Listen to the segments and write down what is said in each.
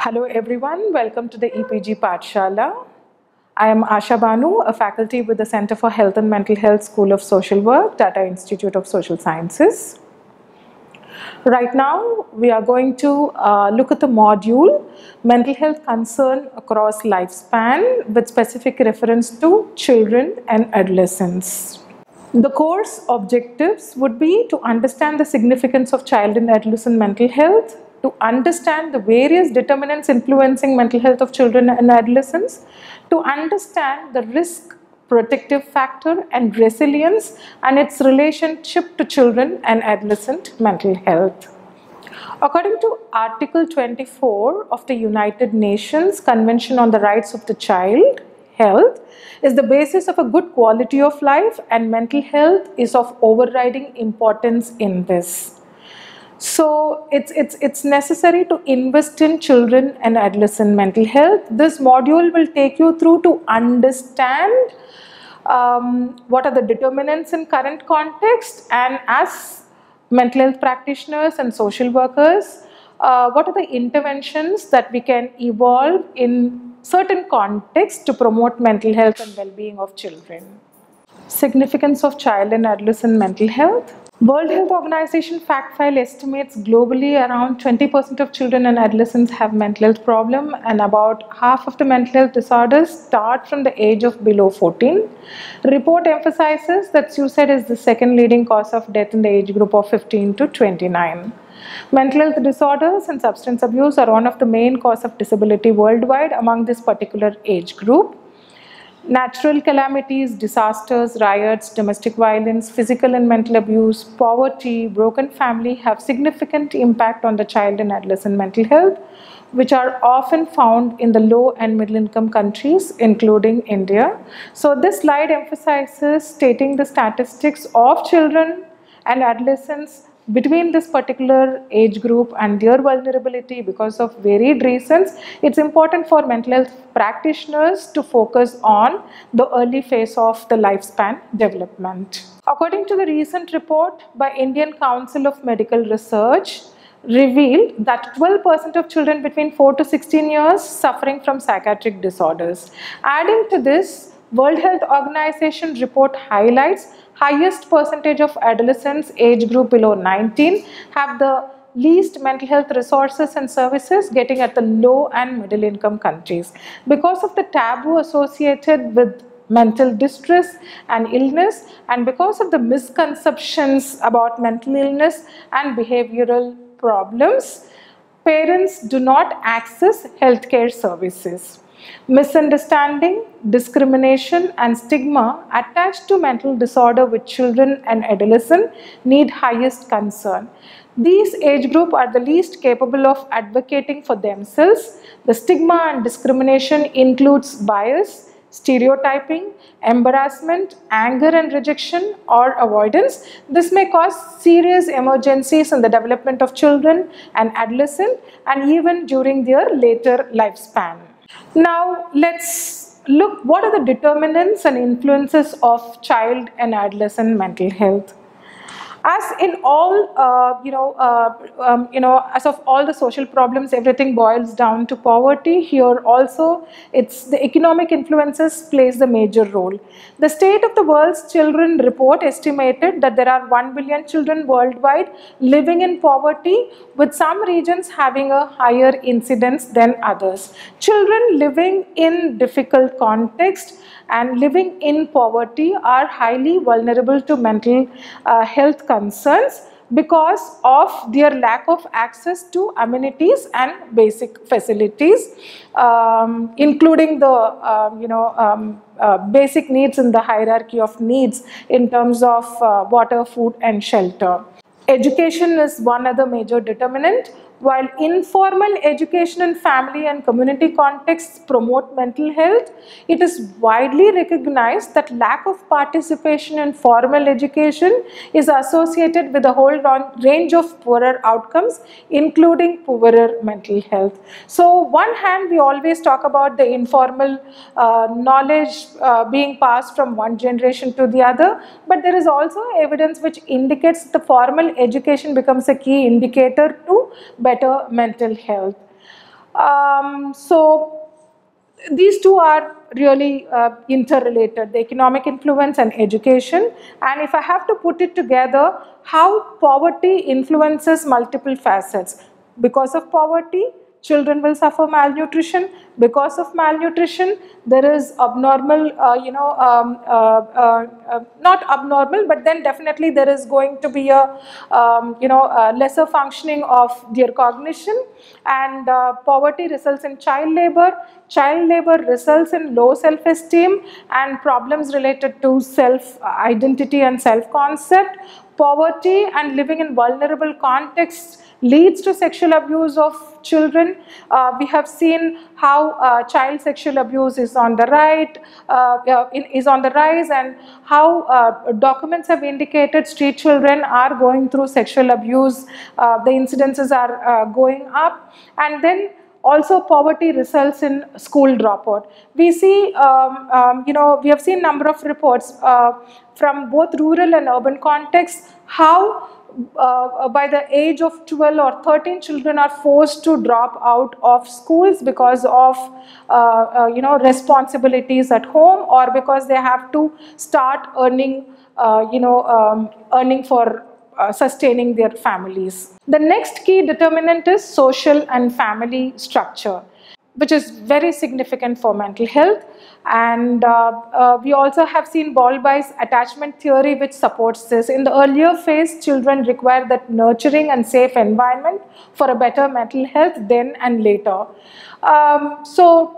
Hello everyone, welcome to the EPG Pathshala. I am Asha Banu, a faculty with the Center for Health and Mental Health School of Social Work, Tata Institute of Social Sciences. Right now, we are going to look at the module Mental Health Concern Across Lifespan with specific reference to children and adolescents. The course objectives would be to understand the significance of child and adolescent mental health, to understand the various determinants influencing mental health of children and adolescents, to understand the risk protective factor and resilience and its relationship to children and adolescent mental health. According to Article 24 of the United Nations Convention on the Rights of the Child, health is the basis of a good quality of life, and mental health is of overriding importance in this. So it's necessary to invest in children and adolescent mental health. This module will take you through to understand what are the determinants in current context, and as mental health practitioners and social workers, what are the interventions that we can evolve in certain contexts to promote mental health and well-being of children. Significance of child and adolescent mental health. World Health Organization fact file estimates globally around 20% of children and adolescents have mental health problem, and about half of the mental health disorders start from the age of below 14. Report emphasizes that suicide is the second leading cause of death in the age group of 15 to 29. Mental health disorders and substance abuse are one of the main causes of disability worldwide among this particular age group. Natural calamities, disasters, riots, domestic violence, physical and mental abuse, poverty, broken family have significant impact on the child and adolescent mental health, which are often found in the low and middle income countries, including India. So this slide emphasizes stating the statistics of children and adolescents between this particular age group and their vulnerability because of varied reasons. It's important for mental health practitioners to focus on the early phase of the lifespan development. According to the recent report by Indian Council of Medical Research, revealed that 12% of children between 4 to 16 years suffering from psychiatric disorders. Adding to this, World Health Organization report highlights highest percentage of adolescents age group below 19 have the least mental health resources and services, getting at the low and middle income countries. Because of the taboo associated with mental distress and illness, and because of the misconceptions about mental illness and behavioral problems, parents do not access healthcare services. Misunderstanding, discrimination and stigma attached to mental disorder with children and adolescents need highest concern. These age group are the least capable of advocating for themselves. The stigma and discrimination includes bias, stereotyping, embarrassment, anger and rejection or avoidance. This may cause serious emergencies in the development of children and adolescents and even during their later lifespan. Now let's look what are the determinants and influences of child and adolescent mental health. As in all, as of all the social problems, everything boils down to poverty. Here also, it's the economic influences plays the major role. The State of the World's Children report estimated that there are 1 billion children worldwide living in poverty, with some regions having a higher incidence than others. Children living in difficult context and living in poverty are highly vulnerable to mental health concerns because of their lack of access to amenities and basic facilities, including the basic needs in the hierarchy of needs in terms of water, food and shelter. Education is one other major determinant. While informal education in family and community contexts promote mental health, it is widely recognized that lack of participation in formal education is associated with a whole range of poorer outcomes, including poorer mental health. So, one hand, we always talk about the informal knowledge being passed from one generation to the other, but there is also evidence which indicates the formal education becomes a key indicator to better mental health. So these two are really interrelated, the economic influence and education. And if I have to put it together, how poverty influences multiple facets. Because of poverty, children will suffer malnutrition. Because of malnutrition, there is abnormal, not abnormal, but then definitely there is going to be a, a lesser functioning of their cognition. And poverty results in child labor. Child labor results in low self-esteem and problems related to self-identity and self-concept. Poverty and living in vulnerable contexts leads to sexual abuse of children. We have seen how child sexual abuse is on the rise, and how documents have indicated street children are going through sexual abuse. The incidences are going up, and then also poverty results in school dropout. We see, we have seen number of reports from both rural and urban contexts, how by the age of 12 or 13, children are forced to drop out of schools because of responsibilities at home, or because they have to start earning, earning for sustaining their families. The next key determinant is social and family structure, which is very significant for mental health. And we also have seen Bowlby's attachment theory, which supports this. In the earlier phase, children require that nurturing and safe environment for a better mental health then and later. So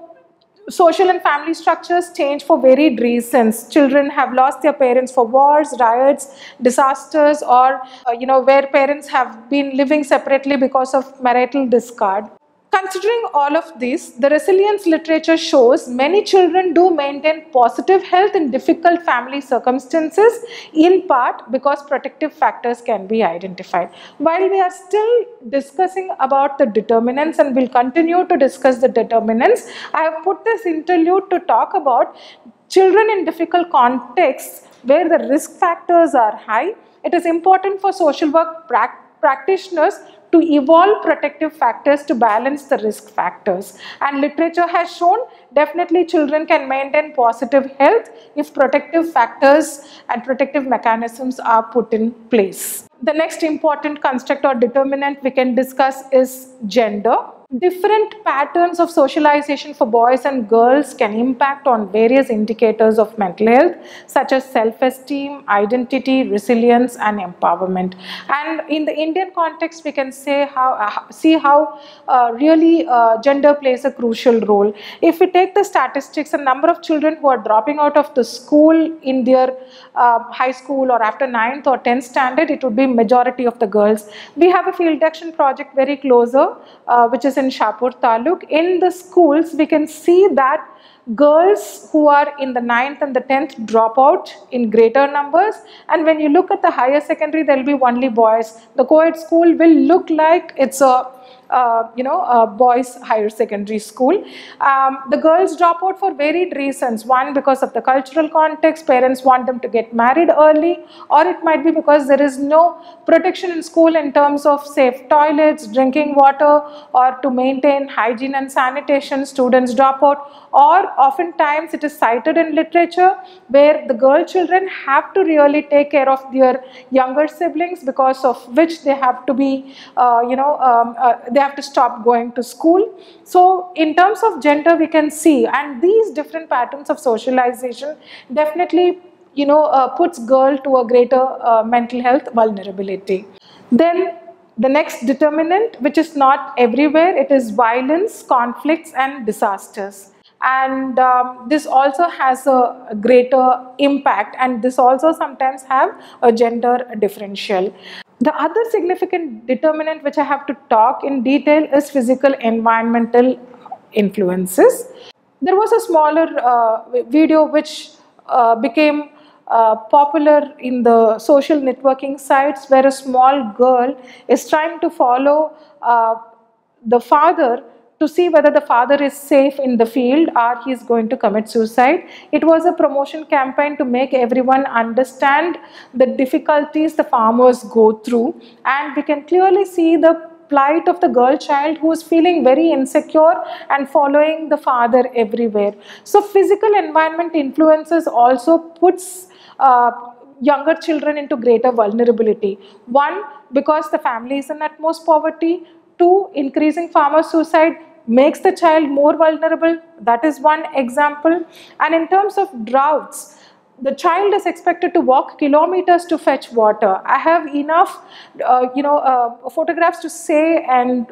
social and family structures change for varied reasons. Children have lost their parents for wars, riots, disasters, or where parents have been living separately because of marital discard. Considering all of this, the resilience literature shows many children do maintain positive health in difficult family circumstances, in part because protective factors can be identified. While we are still discussing about the determinants, and will continue to discuss the determinants, I have put this interlude to talk about children in difficult contexts where the risk factors are high. It is important for social work practitioners to evolve protective factors to balance the risk factors. And literature has shown definitely children can maintain positive health if protective factors and protective mechanisms are put in place. The next important construct or determinant we can discuss is gender. Different patterns of socialization for boys and girls can impact on various indicators of mental health, such as self-esteem, identity, resilience, and empowerment. And in the Indian context, we can see how really gender plays a crucial role. If we take the statistics, the number of children who are dropping out of the school in their high school or after 9th or 10th standard, it would be majority of the girls. We have a field action project very closer, which is in Shapur Taluk. In the schools, we can see that girls who are in the 9th and the 10th drop out in greater numbers, and when you look at the higher secondary, there will be only boys. The co-ed school will look like it's a boys higher secondary school. The girls drop out for varied reasons. One, because of the cultural context, parents want them to get married early, or it might be because there is no protection in school in terms of safe toilets, drinking water, or to maintain hygiene and sanitation. Students drop out, or oftentimes it is cited in literature where the girl children have to really take care of their younger siblings, because of which they have to be they have to stop going to school. So in terms of gender, we can see, and these different patterns of socialization definitely puts girl to a greater mental health vulnerability. Then the next determinant, which is not everywhere, it is violence, conflicts, and disasters. And this also has a greater impact, and this also sometimes have a gender differential. The other significant determinant which I have to talk in detail is physical environmental influences. There was a smaller video which became popular in the social networking sites, where a small girl is trying to follow the father to see whether the father is safe in the field or he is going to commit suicide. It was a promotion campaign to make everyone understand the difficulties the farmers go through, and we can clearly see the plight of the girl child who is feeling very insecure and following the father everywhere. So physical environment influences also puts younger children into greater vulnerability. One, because the family is in utmost poverty. Two, increasing farmer suicide makes the child more vulnerable. That is one example. And in terms of droughts, the child is expected to walk kilometers to fetch water. I have enough, photographs to say, and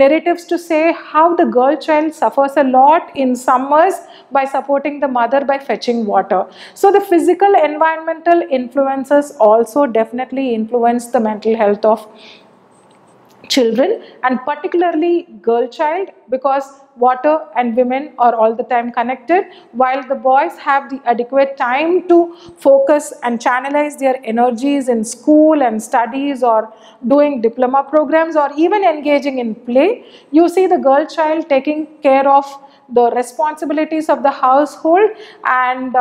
narratives to say how the girl child suffers a lot in summers by supporting the mother by fetching water. So the physical environmental influences also definitely influence the mental health of children, and particularly girl child, because water and women are all the time connected, while the boys have the adequate time to focus and channelize their energies in school and studies or doing diploma programs or even engaging in play. You see the girl child taking care of the responsibilities of the household and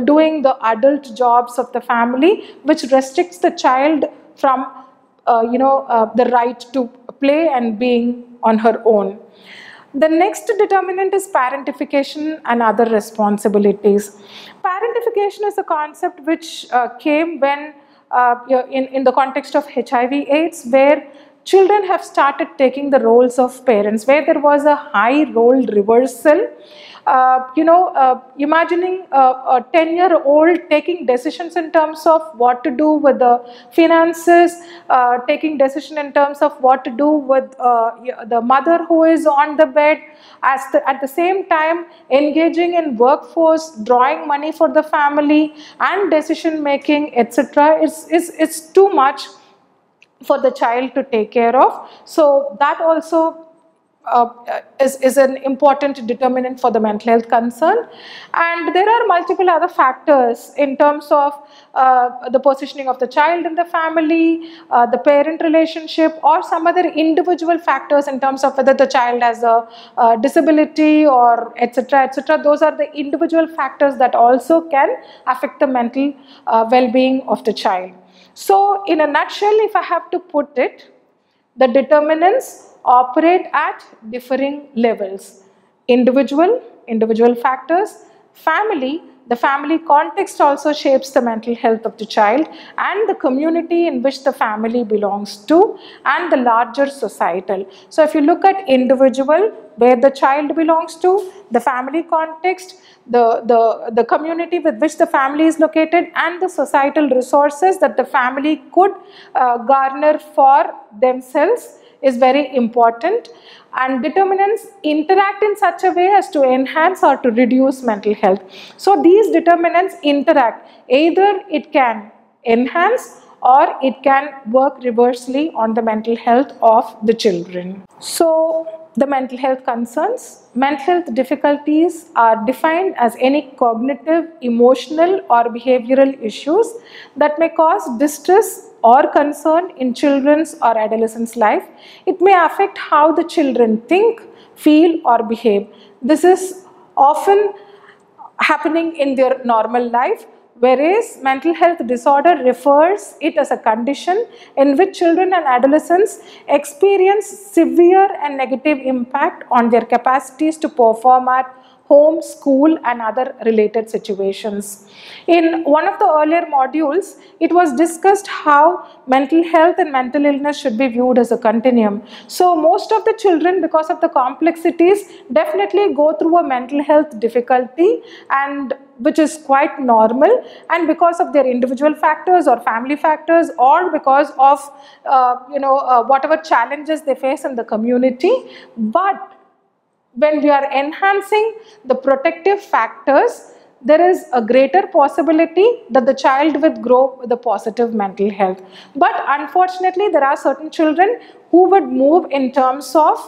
doing the adult jobs of the family, which restricts the child from the right to play and being on her own. The next determinant is parentification and other responsibilities. Parentification is a concept which came when in the context of HIV/AIDS, where children have started taking the roles of parents, where there was a high role reversal. Imagining a 10-year-old taking decisions in terms of what to do with the finances, taking decision in terms of what to do with the mother who is on the bed, at the same time engaging in workforce, drawing money for the family and decision making, etc. It's too much for the child to take care of. So that also is an important determinant for the mental health concern. And there are multiple other factors in terms of the positioning of the child in the family, the parent relationship, or some other individual factors in terms of whether the child has a disability or etc. etc. Those are the individual factors that also can affect the mental well-being of the child. So in a nutshell, if I have to put it, the determinants operate at differing levels. Individual factors, family, the family context also shapes the mental health of the child, and the community in which the family belongs to, and the larger societal. So if you look at individual, where the child belongs to, the family context, the community with which the family is located, and the societal resources that the family could garner for themselves is very important. And determinants interact in such a way as to enhance or to reduce mental health. So these determinants interact. Either it can enhance or it can work reversely on the mental health of the children. So the mental health concerns. Mental health difficulties are defined as any cognitive, emotional or behavioral issues that may cause distress or concern in children's or adolescents' life. It may affect how the children think, feel or behave. This is often happening in their normal life, whereas mental health disorder refers it as a condition in which children and adolescents experience severe and negative impact on their capacities to perform at home, school and other related situations. In one of the earlier modules, it was discussed how mental health and mental illness should be viewed as a continuum. So most of the children, because of the complexities, definitely go through a mental health difficulty, and which is quite normal, and because of their individual factors or family factors, or because of whatever challenges they face in the community. But when we are enhancing the protective factors, there is a greater possibility that the child will grow with a positive mental health. But unfortunately, there are certain children who would move in terms of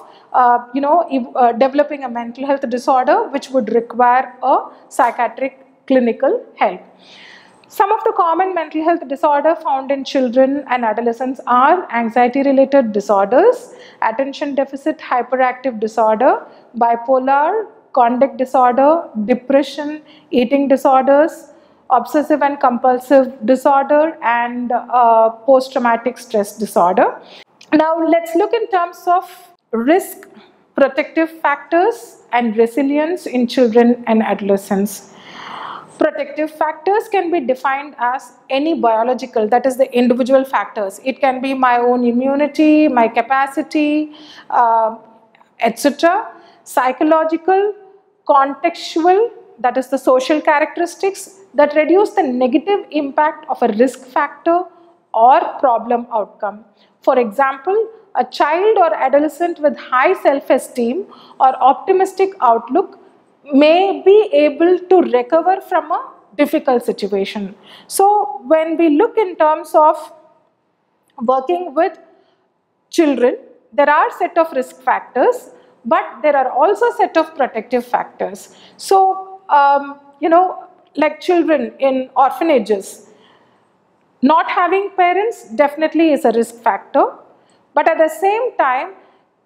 developing a mental health disorder, which would require a psychiatric clinical help. Some of the common mental health disorders found in children and adolescents are anxiety-related disorders, attention deficit hyperactive disorder, bipolar, conduct disorder, depression, eating disorders, obsessive and compulsive disorder, and post-traumatic stress disorder. Now let's look in terms of risk, protective factors, and resilience in children and adolescents. Protective factors can be defined as any biological, that is the individual factors. It can be my own immunity, my capacity, etc. Psychological, contextual, that is the social characteristics that reduce the negative impact of a risk factor or problem outcome. For example, a child or adolescent with high self-esteem or optimistic outlook may be able to recover from a difficult situation. So when we look in terms of working with children, there are set of risk factors, but there are also set of protective factors. So, like children in orphanages, not having parents definitely is a risk factor, but at the same time,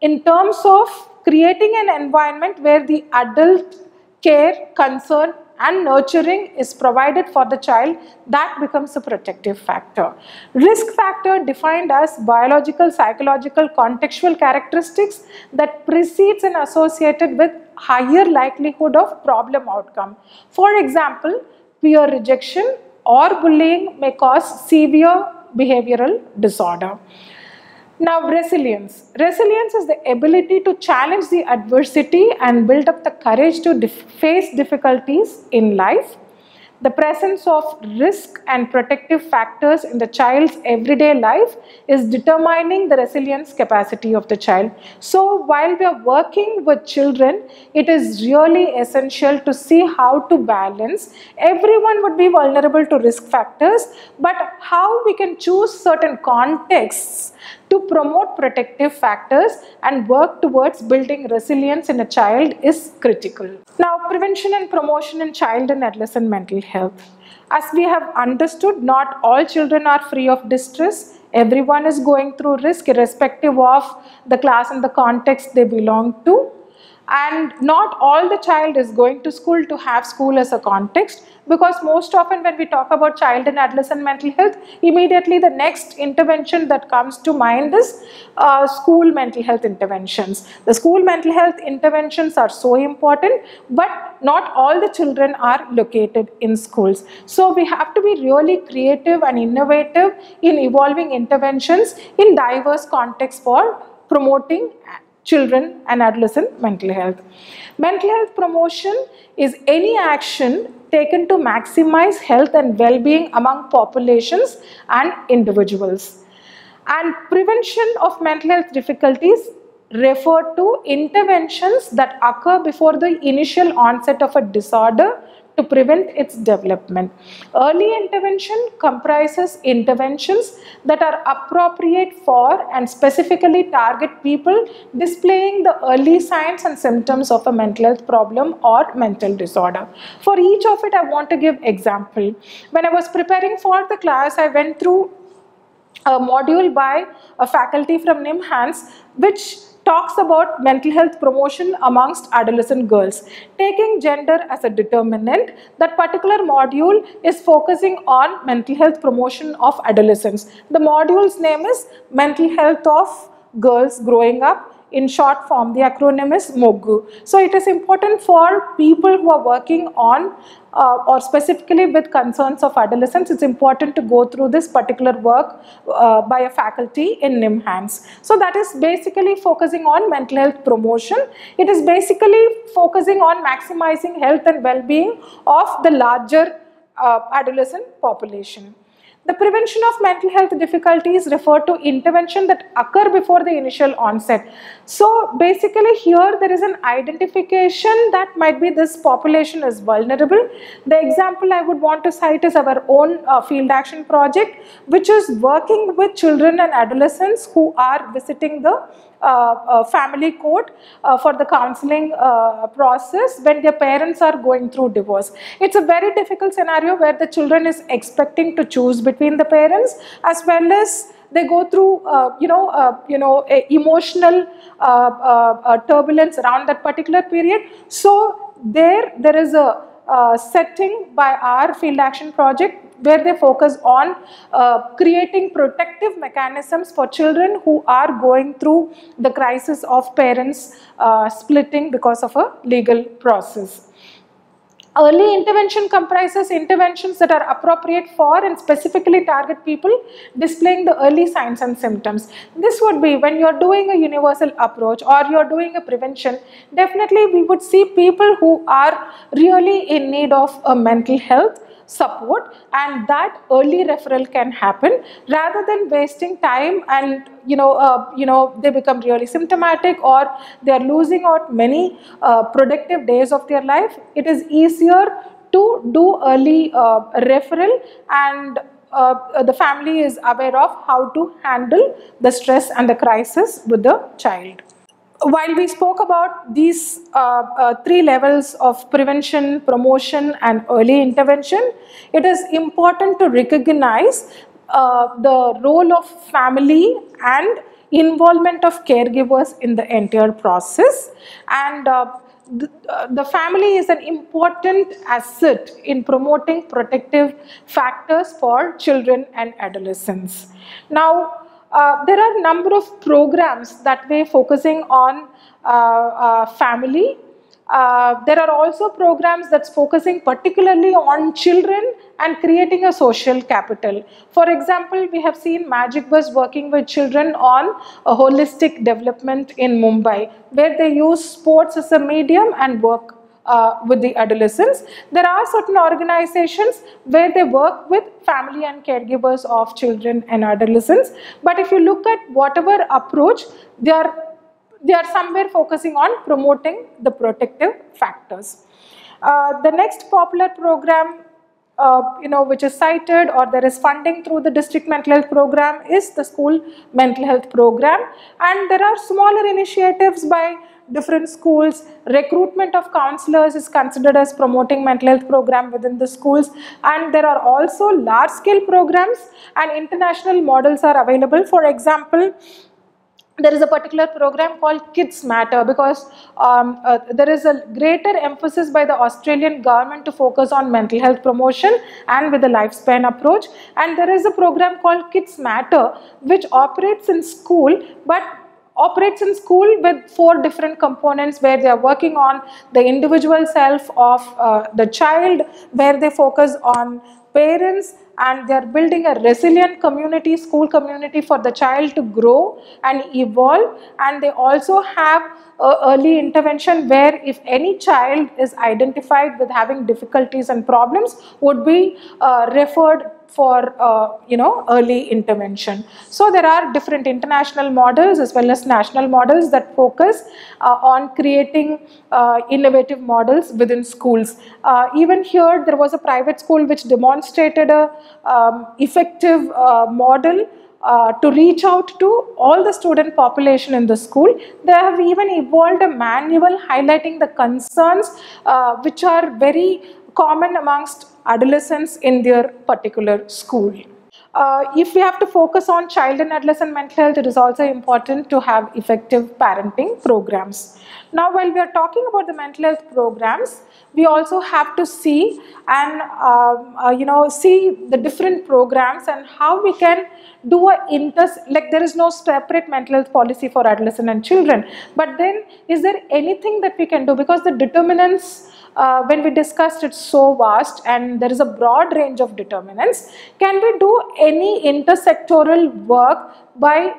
in terms of creating an environment where the adult care, concern, and nurturing is provided for the child, that becomes a protective factor. Risk factor defined as biological, psychological, contextual characteristics that precedes and associated with higher likelihood of problem outcome. For example, peer rejection or bullying may cause severe behavioral disorder. Now, resilience. Resilience is the ability to challenge the adversity and build up the courage to face difficulties in life. The presence of risk and protective factors in the child's everyday life is determining the resilience capacity of the child. So while we are working with children, it is really essential to see how to balance. Everyone would be vulnerable to risk factors, but how we can choose certain contexts to promote protective factors and work towards building resilience in a child is critical. Now, prevention and promotion in child and adolescent mental health. As we have understood, not all children are free of distress. Everyone is going through risk irrespective of the class and the context they belong to. And not all the child is going to school to have school as a context, because most often when we talk about child and adolescent mental health, immediately the next intervention that comes to mind is school mental health interventions. The school mental health interventions are so important, but not all the children are located in schools. So we have to be really creative and innovative in evolving interventions in diverse contexts for promoting children and adolescent mental health. Mental health promotion is any action taken to maximize health and well-being among populations and individuals. And prevention of mental health difficulties refer to interventions that occur before the initial onset of a disorder to prevent its development. Early intervention comprises interventions that are appropriate for and specifically target people displaying the early signs and symptoms of a mental health problem or mental disorder. For each of it, I want to give example. When I was preparing for the class, I went through a module by a faculty from NIMHANS, which talks about mental health promotion amongst adolescent girls. Taking gender as a determinant, that particular module is focusing on mental health promotion of adolescents. The module's name is Mental Health of Girls Growing Up. In short form, the acronym is MOGU. So it is important for people who are working on or specifically with concerns of adolescents, it's important to go through this particular work by a faculty in NIMHANS. So that is basically focusing on mental health promotion. It is basically focusing on maximizing health and well-being of the larger adolescent population. The prevention of mental health difficulties refer to intervention that occur before the initial onset. So basically here there is an identification that might be this population is vulnerable. The example I would want to cite is our own field action project, which is working with children and adolescents who are visiting the family court for the counseling process when their parents are going through divorce. It's a very difficult scenario where the children is expecting to choose between the parents, as well as they go through emotional turbulence around that particular period. So there is a setting by our field action project, where they focus on creating protective mechanisms for children who are going through the crisis of parents splitting because of a legal process. Early intervention comprises interventions that are appropriate for and specifically target people displaying the early signs and symptoms. This would be when you're doing a universal approach or you're doing a prevention, definitely we would see people who are really in need of a mental health support, and that early referral can happen rather than wasting time and they become really symptomatic or they are losing out many productive days of their life. It is easier to do early referral, and the family is aware of how to handle the stress and the crisis with the child. While we spoke about these three levels of prevention, promotion, and early intervention, it is important to recognize the role of family and involvement of caregivers in the entire process. And the family is an important asset in promoting protective factors for children and adolescents. Now, there are a number of programs that we're focusing on family. There are also programs that's focusing particularly on children and creating a social capital. For example, we have seen Magic Bus working with children on a holistic development in Mumbai, where they use sports as a medium and work with the adolescents. There are certain organizations where they work with family and caregivers of children and adolescents. But if you look at whatever approach, they are somewhere focusing on promoting the protective factors. The next popular program which is cited, or there is funding through the district mental health program, is the school mental health program. And there are smaller initiatives by different schools. Recruitment of counselors is considered as promoting mental health program within the schools, and there are also large scale programs and international models are available. For example, there is a particular program called Kids Matter, because there is a greater emphasis by the Australian government to focus on mental health promotion and with the lifespan approach. And there is a program called Kids Matter, which operates in school, but operates in school with 4 different components, where they are working on the individual self of the child, where they focus on parents, and they are building a resilient community, school community, for the child to grow and evolve. And they also have early intervention, where if any child is identified with having difficulties and problems, would be referred for early intervention. So there are different international models as well as national models that focus on creating innovative models within schools. Even here, there was a private school which demonstrated a effective model to reach out to all the student population in the school. They have even evolved a manual highlighting the concerns which are very common amongst adolescents in their particular school. If we have to focus on child and adolescent mental health, it is also important to have effective parenting programs. Now, while we are talking about the mental health programs, we also have to see and see the different programs and how we can do like there is no separate mental health policy for adolescent and children. But then, is there anything that we can do? Because the determinants, when we discussed, it's so vast and there is a broad range of determinants. Can we do any intersectoral work by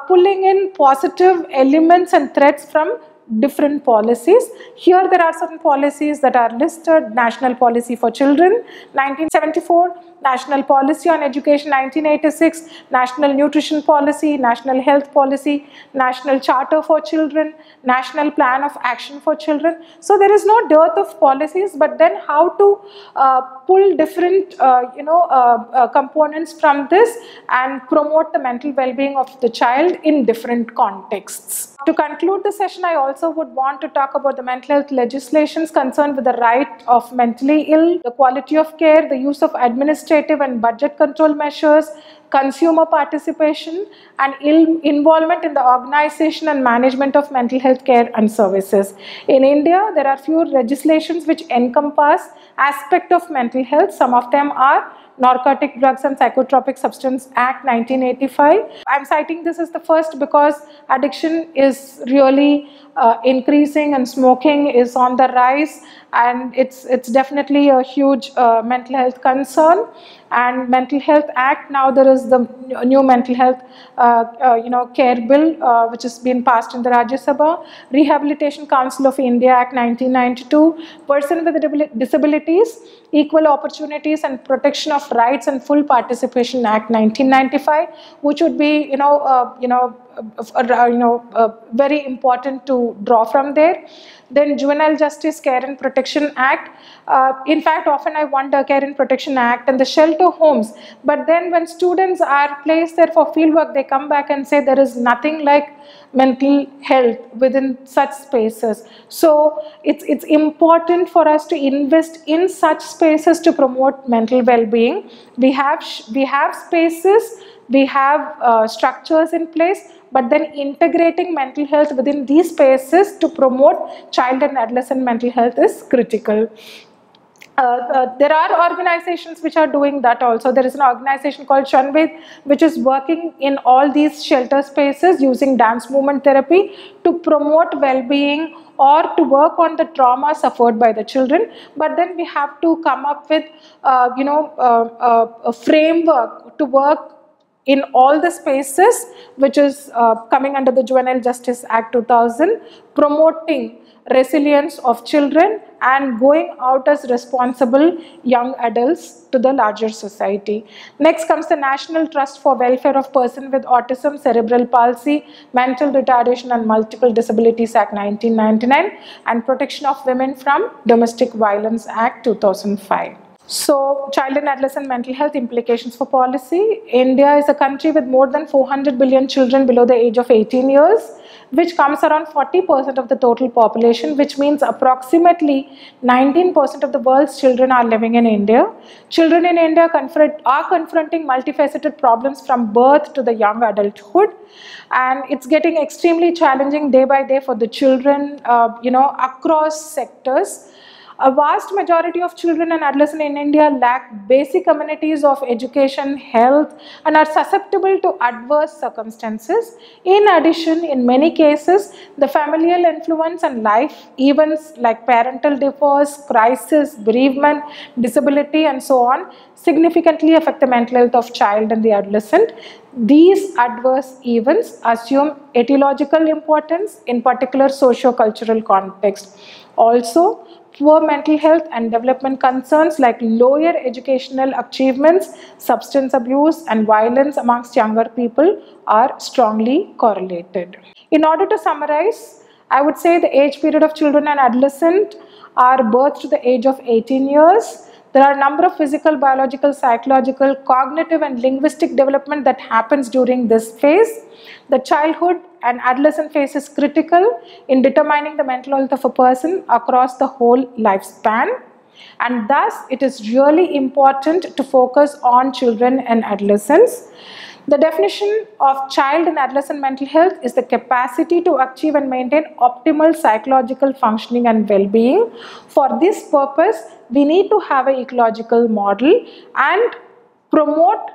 pulling in positive elements and threats from different policies? Here there are certain policies that are listed: National Policy for Children 1974, National Policy on Education 1986, National Nutrition Policy, National Health Policy, National Charter for Children, National Plan of Action for Children. So there is no dearth of policies, but then how to pull different components from this and promote the mental well-being of the child in different contexts. To conclude the session, I also would want to talk about the mental health legislations concerned with the right of mentally ill, the quality of care, the use of administrative and budget control measures, consumer participation, and involvement in the organization and management of mental health care and services. In India, there are few legislations which encompass aspect of mental health. Some of them are Narcotic Drugs and Psychotropic Substance Act 1985. I'm citing this as the first because addiction is really increasing and smoking is on the rise, and it's definitely a huge mental health concern. And Mental Health Act, now there is the new mental health care bill which has been passed in the Rajya Sabha. Rehabilitation Council of India Act 1992, Person with Disabilities, Equal Opportunities and Protection of Rights and Full Participation Act 1995, which would be very important to draw from there. Then Juvenile Justice Care and Protection Act. In fact, often I wonder, Care and Protection Act and the shelter homes. But then when students are placed there for fieldwork, they come back and say there is nothing like mental health within such spaces. So it's important for us to invest in such spaces to promote mental well-being. We have spaces, we have structures in place, but then integrating mental health within these spaces to promote child and adolescent mental health is critical. There are organizations which are doing that also. There is an organization called Shanved which is working in all these shelter spaces using dance movement therapy to promote well-being or to work on the trauma suffered by the children. But then we have to come up with a framework to work in all the spaces, which is coming under the Juvenile Justice Act 2000, promoting resilience of children and going out as responsible young adults to the larger society. Next comes the National Trust for Welfare of Persons with Autism, Cerebral Palsy, Mental Retardation and Multiple Disabilities Act 1999 and Protection of Women from Domestic Violence Act 2005. So, child and adolescent mental health implications for policy. India is a country with more than 400 billion children below the age of 18 years, which comes around 40% of the total population, which means approximately 19% of the world's children are living in India. Children in India are confronting multifaceted problems from birth to the young adulthood, and it's getting extremely challenging day by day for the children, across sectors. A vast majority of children and adolescents in India lack basic amenities of education, health, and are susceptible to adverse circumstances. In addition, in many cases, the familial influence and life events like parental divorce, crisis, bereavement, disability, and so on significantly affect the mental health of child and the adolescent. These adverse events assume etiological importance, in particular socio-cultural context. Also, poor mental health and development concerns like lower educational achievements, substance abuse, and violence amongst younger people are strongly correlated. In order to summarize, I would say the age period of children and adolescents are birth to the age of 18 years. There are a number of physical, biological, psychological, cognitive, and linguistic development that happens during this phase. The childhood and adolescent phase is critical in determining the mental health of a person across the whole lifespan. And thus, it is really important to focus on children and adolescents. The definition of child and adolescent mental health is the capacity to achieve and maintain optimal psychological functioning and well-being. For this purpose, we need to have an ecological model and promote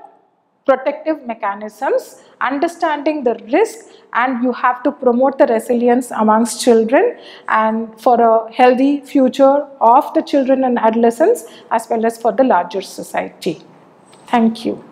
protective mechanisms, understanding the risk, and you have to promote the resilience amongst children and for a healthy future of the children and adolescents as well as for the larger society. Thank you.